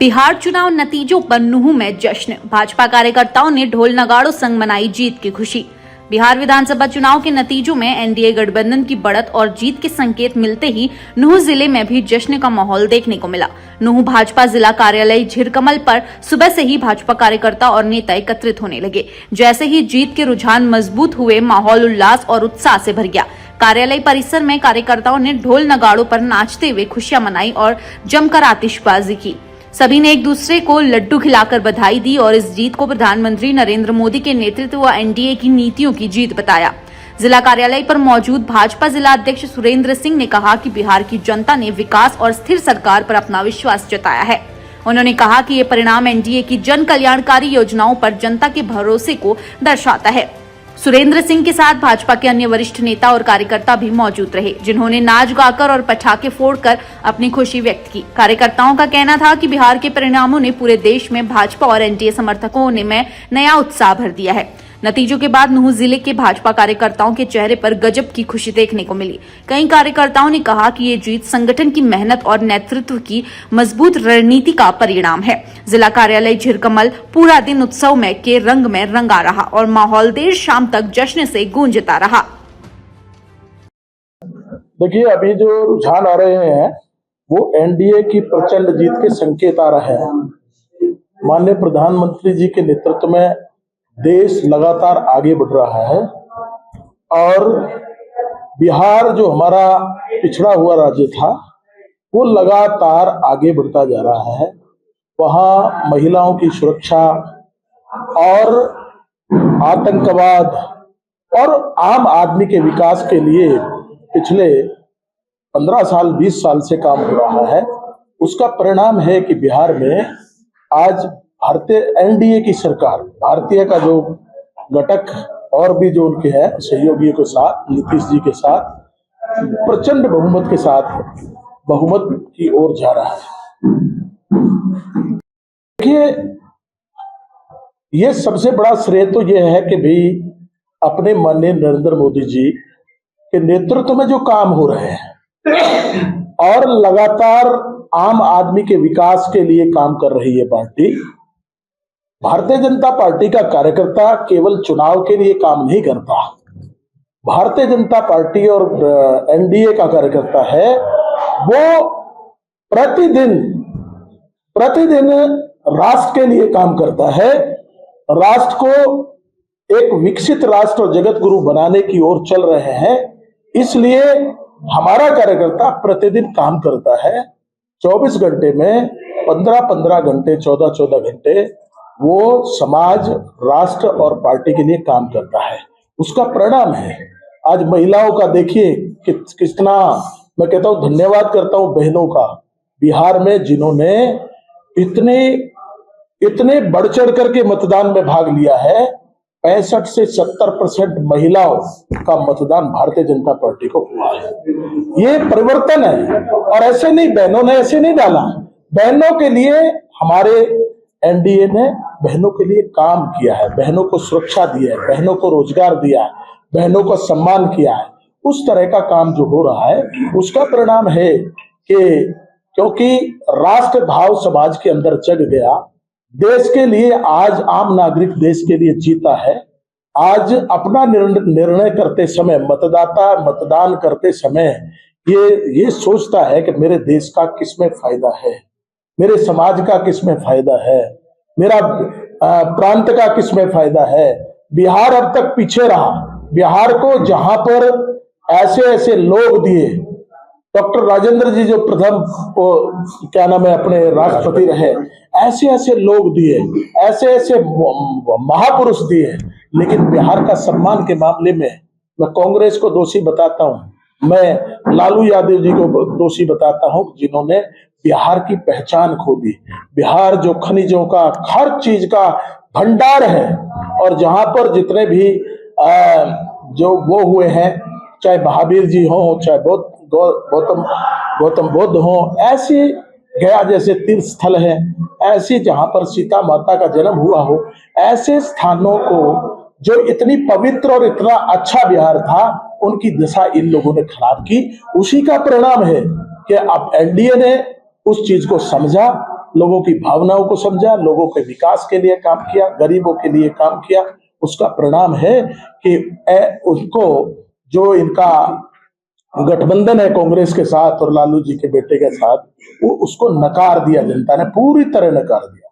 बिहार चुनाव नतीजों पर नूंह में जश्न। भाजपा कार्यकर्ताओं ने ढोल नगाड़ों संग मनाई जीत की खुशी। बिहार विधानसभा चुनाव के नतीजों में एनडीए गठबंधन की बढ़त और जीत के संकेत मिलते ही नूंह जिले में भी जश्न का माहौल देखने को मिला। नूंह भाजपा जिला कार्यालय झिरकमल पर सुबह से ही भाजपा कार्यकर्ता और नेता एकत्रित होने लगे। जैसे ही जीत के रुझान मजबूत हुए, माहौल उल्लास और उत्साह से भर गया। कार्यालय परिसर में कार्यकर्ताओं ने ढोल नगाड़ों पर नाचते हुए खुशियां मनाई और जमकर आतिशबाजी की। सभी ने एक दूसरे को लड्डू खिलाकर बधाई दी और इस जीत को प्रधानमंत्री नरेंद्र मोदी के नेतृत्व व एनडीए की नीतियों की जीत बताया। जिला कार्यालय पर मौजूद भाजपा जिला अध्यक्ष सुरेंद्र सिंह ने कहा कि बिहार की जनता ने विकास और स्थिर सरकार पर अपना विश्वास जताया है। उन्होंने कहा कि ये परिणाम एनडीए की जन कल्याणकारी योजनाओं पर जनता के भरोसे को दर्शाता है। सुरेंद्र सिंह के साथ भाजपा के अन्य वरिष्ठ नेता और कार्यकर्ता भी मौजूद रहे, जिन्होंने नाच गाकर और पटाखे फोड़कर अपनी खुशी व्यक्त की। कार्यकर्ताओं का कहना था कि बिहार के परिणामों ने पूरे देश में भाजपा और एनडीए समर्थकों में नया उत्साह भर दिया है। नतीजों के बाद नूंह जिले के भाजपा कार्यकर्ताओं के चेहरे पर गजब की खुशी देखने को मिली। कई कार्यकर्ताओं ने कहा कि ये जीत संगठन की मेहनत और नेतृत्व की मजबूत रणनीति का परिणाम है। जिला कार्यालय झिरकमल पूरा दिन उत्सव के रंग में रंगा रहा और माहौल देर शाम तक जश्न से गूंजता रहा। देखिए, अभी जो रुझान आ रहे हैं वो एनडीए की प्रचंड जीत के संकेत आ रहे हैं। माननीय प्रधानमंत्री जी के नेतृत्व में देश लगातार आगे बढ़ रहा है और बिहार जो हमारा पिछड़ा हुआ राज्य था वो लगातार आगे बढ़ता जा रहा है। वहाँ महिलाओं की सुरक्षा और आतंकवाद और आम आदमी के विकास के लिए पिछले 15 साल 20 साल से काम हो रहा है। उसका परिणाम है कि बिहार में आज भारतीय एनडीए की सरकार, भारतीय का जो घटक और भी जो उनके हैं सहयोगियों के साथ, नीतीश जी के साथ प्रचंड बहुमत के साथ बहुमत की ओर जा रहा है। देखिए, ये सबसे बड़ा श्रेय तो ये है कि भाई अपने माननीय नरेंद्र मोदी जी के नेतृत्व में जो काम हो रहे हैं और लगातार आम आदमी के विकास के लिए काम कर रही है पार्टी। भारतीय जनता पार्टी का कार्यकर्ता केवल चुनाव के लिए काम नहीं करता। भारतीय जनता पार्टी और एनडीए का कार्यकर्ता है वो प्रतिदिन राष्ट्र के लिए काम करता है। राष्ट्र को एक विकसित राष्ट्र और जगत गुरु बनाने की ओर चल रहे हैं। इसलिए हमारा कार्यकर्ता प्रतिदिन काम करता है। 24 घंटे में 15-15 घंटे, 14-14 घंटे वो समाज, राष्ट्र और पार्टी के लिए काम करता है। उसका परिणाम है आज महिलाओं का। देखिए कि कितना मैं कहता हूं, धन्यवाद करता हूं बहनों का बिहार में, जिन्होंने इतने बढ़ चढ़ करके मतदान में भाग लिया है। 65 से 70% महिलाओं का मतदान भारतीय जनता पार्टी को हुआ है। ये परिवर्तन है और ऐसे नहीं, बहनों ने ऐसे नहीं डाला। बहनों के लिए हमारे एनडीए ने बहनों के लिए काम किया है, बहनों को सुरक्षा दिया है, बहनों को रोजगार दिया है, बहनों को सम्मान किया है। उस तरह का काम जो हो रहा है उसका परिणाम है कि क्योंकि राष्ट्र भाव समाज के अंदर जग गया, देश के लिए आज आम नागरिक देश के लिए जीता है। आज अपना निर्णय करते समय मतदाता मतदान करते समय ये सोचता है कि मेरे देश का किसमें फायदा है, मेरे समाज का किसमें फायदा है, मेरा प्रांत का किसमें फायदा है। बिहार अब तक पीछे रहा। बिहार को जहां पर ऐसे लोग दिए, डॉक्टर राजेंद्र जी जो प्रथम क्या नाम है अपने राष्ट्रपति रहे, ऐसे लोग दिए, ऐसे महापुरुष दिए, लेकिन बिहार का सम्मान के मामले में मैं कांग्रेस को दोषी बताता हूं। मैं लालू यादव जी को दोषी बताता हूं, जिन्होंने बिहार की पहचान खो दी। बिहार जो खनिजों का, हर चीज का भंडार है और जहां पर जितने भी जो वो हुए हैं, चाहे महावीर जी हो, चाहे गौतम बुद्ध हो, ऐसी गया जैसे तीर्थ स्थल है, ऐसी जहां पर सीता माता का जन्म हुआ हो, ऐसे स्थानों को जो इतनी पवित्र और इतना अच्छा बिहार था, उनकी दशा इन लोगों ने खराब की। उसी का परिणाम है कि अब एनडीए ने उस चीज को समझा लोगों की भावनाओं को समझा, लोगों के विकास के लिए काम किया, गरीबों के लिए काम किया। उसका परिणाम है कि उनको जो इनका गठबंधन है कांग्रेस के साथ और लालू जी के बेटे के साथ, वो उसको नकार दिया, जनता ने पूरी तरह नकार दिया।